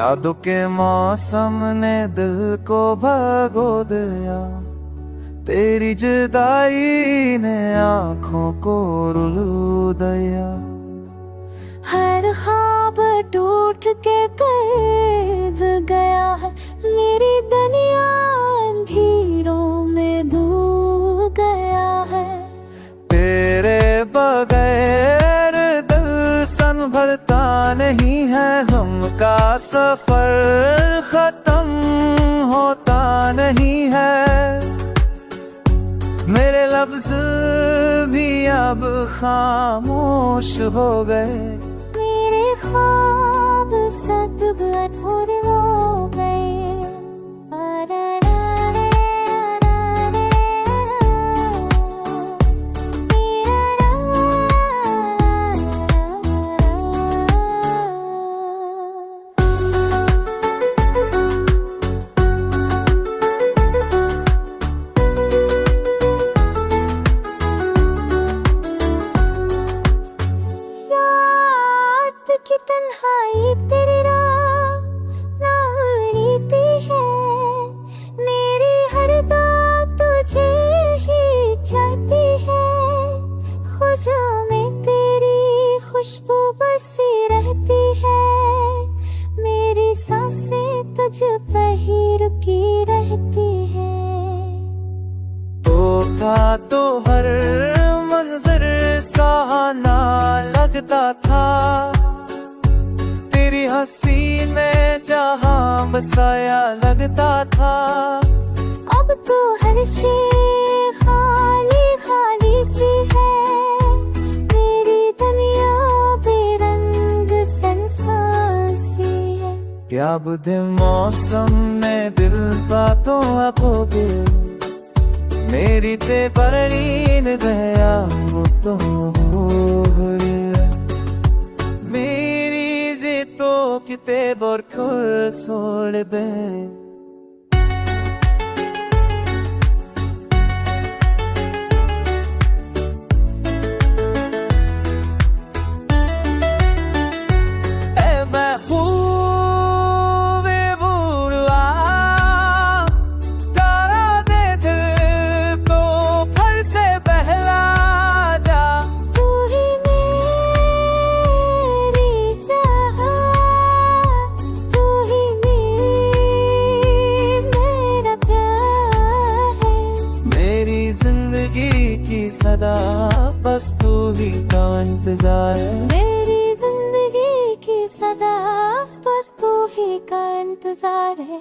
यादों के मौसम ने दिल को भगो दिया, तेरी जुदाई ने आँखों को रुला दिया। हर ख्वाब टूट के करीब गया है, मेरी दुनिया अंधेरों में डूब गया है। तेरे बगैर दिल संभलता नहीं है, गम का सफर खत्म होता नहीं है। मेरे लफ्ज भी अब खामोश हो गए, मेरे ख्वाब सब अधूरे हो गए। की तन्हाई तेरी राह ना रीति है, मेरी हर बात तुझे ही चाहती है। खुशों में तेरी खुशबू बसी रहती है, मेरी सांसें तुझ पर ही रुकी रहती है। था तो हर मंजर सुहाना लगता था, तेरी हंसी में जहां बसाया लगता था। अब तो हर शे खाली खाली सी है, मेरी दुनिया बेरंग संसासी है। क्या बुद्धि मौसम ने दिल बातों खो गए, मेरी ते परनीन गया वो तो मेरी जी तो किते बरखुर सोड़ बे। सदा बस तू ही का इंतजार है, मेरी जिंदगी की सदा बस तू ही का इंतजार है।